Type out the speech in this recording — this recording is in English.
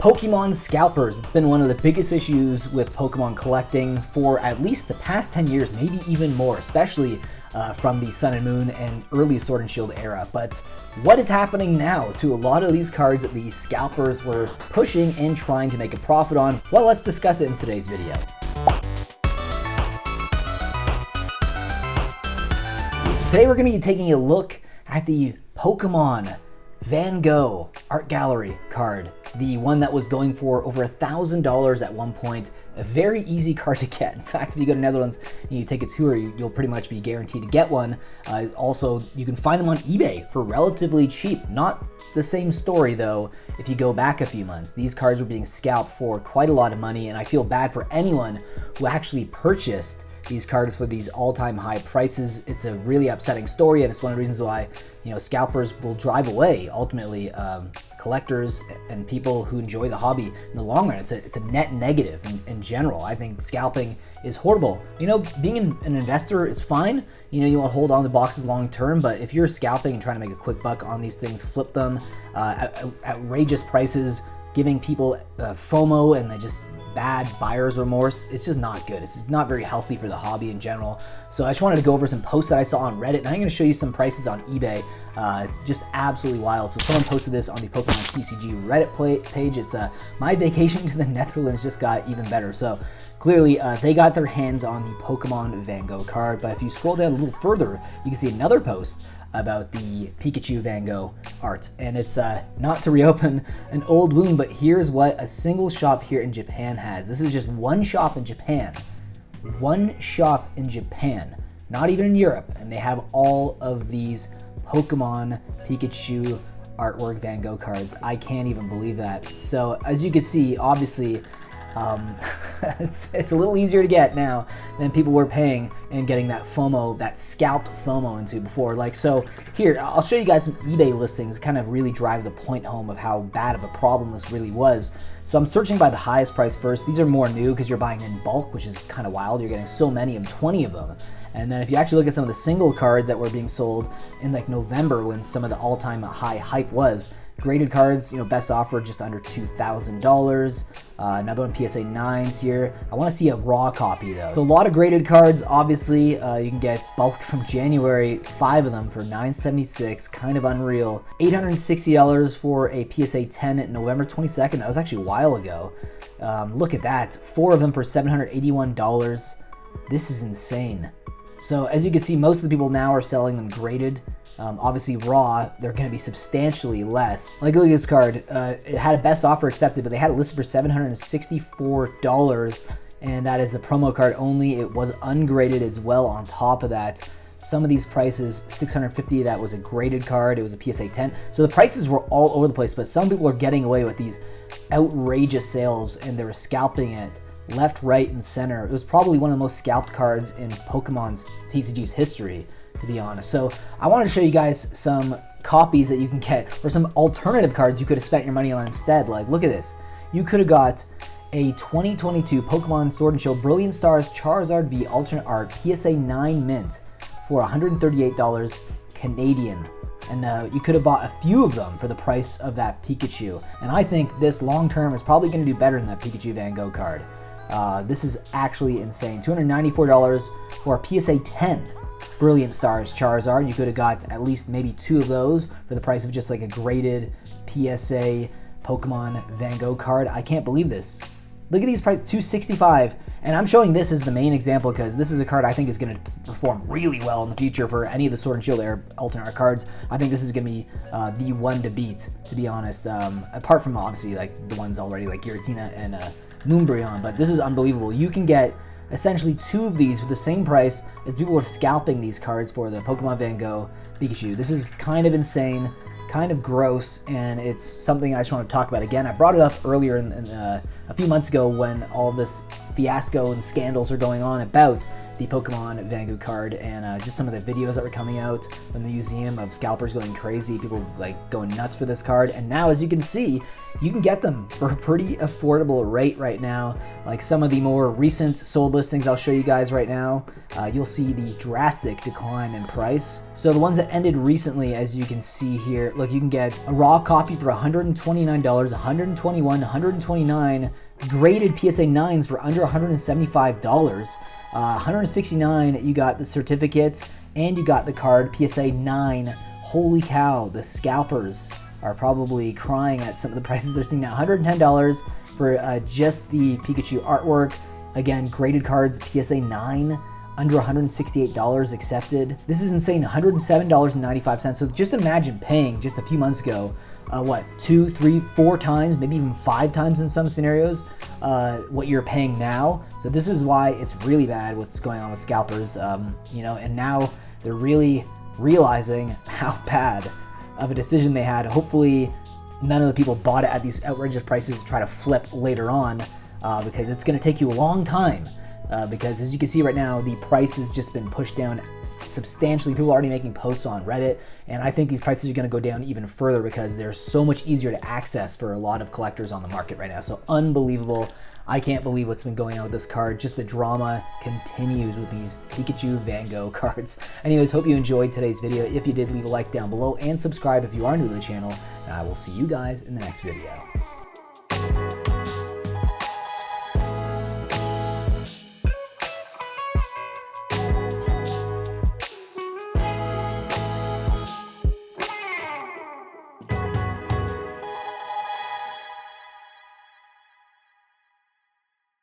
Pokemon Scalpers. It's been one of the biggest issues with Pokemon collecting for at least the past 10 years, maybe even more, especially from the Sun and Moon and early Sword and Shield era. But what is happening now to a lot of these cards that the Scalpers were pushing and trying to make a profit on? Well, let's discuss it in today's video. Today we're going to be taking a look at the Pokémon Vango art gallery card, the one that was going for over $1,000 at one point. A very easy card to get. In fact, if you go to Netherlands and you take a tour, you'll pretty much be guaranteed to get one. Also, you can find them on eBay for relatively cheap. Not the same story though if you go back a few months. These cards were being scalped for quite a lot of money, and I feel bad for anyone who actually purchased these cards for these all-time high prices. It's a really upsetting story, and it's one of the reasons why, scalpers will drive away ultimately collectors and people who enjoy the hobby in the long run. It's a net negative in general. I think scalping is horrible. Being an investor is fine. You want to hold on to boxes long term, but if you're scalping and trying to make a quick buck on these things, flip them at outrageous prices, giving people FOMO and they just bad buyer's remorse, it's just not good. It's just not very healthy for the hobby in general. So I just wanted to go over some posts that I saw on Reddit, and I'm going to show you some prices on eBay. Just absolutely wild. So someone posted this on the Pokémon TCG Reddit page. It's my vacation to the Netherlands just got even better. So clearly they got their hands on the Pokemon Vango card. But if you scroll down a little further, you can see another post about the Pikachu Vango art, and it's not to reopen an old wound, but here's what a single shop here in Japan has. This is just one shop in Japan, not even in Europe, and they have all of these Pokemon Pikachu artwork Vango cards. I can't even believe that. So as you can see, obviously it's a little easier to get now than people were paying and getting that FOMO, that scalped FOMO into before. So here, I'll show you guys some eBay listings, kind of really drive the point home of how bad of a problem this really was. So I'm searching by the highest price first. These are more new because you're buying in bulk, which is kind of wild. You're getting so many of them, 20 of them. And then if you actually look at some of the single cards that were being sold in November, when some of the all-time high hype was, graded cards, best offer just under $2,000. Another one, PSA 9s here. I want to see a raw copy though. So a lot of graded cards. Obviously, you can get bulk from January, 5 of them for $976, kind of unreal. $860 for a PSA 10 at November 22nd. That was actually a while ago. Look at that, 4 of them for $781. This is insane. So as you can see, most of the people now are selling them graded. Obviously raw, they're going to be substantially less. Look at this card. It had a best offer accepted, but they had it listed for $764, and that is the promo card only. It was ungraded as well on top of that. Some of these prices, $650, that was a graded card. It was a PSA 10. So the prices were all over the place, but some people are getting away with these outrageous sales, and they were scalping it left, right, and center. It was probably one of the most scalped cards in Pokemon's TCG's history, to be honest. So I wanted to show you guys some copies that you can get, or some alternative cards you could have spent your money on instead. Look at this. You could have got a 2022 Pokemon Sword and Shield Brilliant Stars Charizard V alternate art PSA 9 mint for $138 Canadian. And you could have bought a few of them for the price of that Pikachu. And I think this long term is probably going to do better than that Pikachu Vango card. This is actually insane. $294 for a PSA 10 Brilliant Stars Charizard. You could have got at least maybe 2 of those for the price of just a graded PSA Pokemon Vango card. I can't believe this. Look at these prices, $265, and I'm showing this as the main example because this is a card I think is going to perform really well in the future for any of the Sword and Shield Air alternate art cards. I think this is going to be the one to beat, to be honest, apart from obviously the ones already like Giratina and Moonbryon, but this is unbelievable. You can get essentially 2 of these for the same price as people are scalping these cards for the Pokemon Vango Pikachu. This is kind of insane, kind of gross, and it's something I just want to talk about again. I brought it up earlier a few months ago when all of this fiasco and scandals are going on about the Pokemon Vango card, and just some of the videos that were coming out from the museum of scalpers going crazy, people like going nuts for this card. And now, as you can see, you can get them for a pretty affordable rate right now. Like some of the more recent sold listings I'll show you guys right now, you'll see the drastic decline in price. So the ones that ended recently, as you can see here, look, you can get a raw copy for $129, $121, $129, graded PSA 9s for under $175, $169, you got the certificate, and you got the card PSA 9. Holy cow, the scalpers are probably crying at some of the prices they're seeing now. $110 for just the Pikachu artwork. Again, graded cards, PSA 9, under $168 accepted. This is insane, $107.95. So just imagine paying just a few months ago, what, 2, 3, 4 times, maybe even 5 times in some scenarios, what you're paying now. So this is why it's really bad what's going on with scalpers, you know, and now they're really realizing how bad of a decision they had. Hopefully none of the people bought it at these outrageous prices to try to flip later on, because it's going to take you a long time, because as you can see right now, the price has just been pushed down substantially. People are already making posts on Reddit, and I think these prices are going to go down even further because they're so much easier to access for a lot of collectors on the market right now. So unbelievable. I can't believe what's been going on with this card. Just the drama continues with these Pikachu Vango cards. Anyways, hope you enjoyed today's video. If you did, leave a like down below and subscribe if you are new to the channel, and I will see you guys in the next video.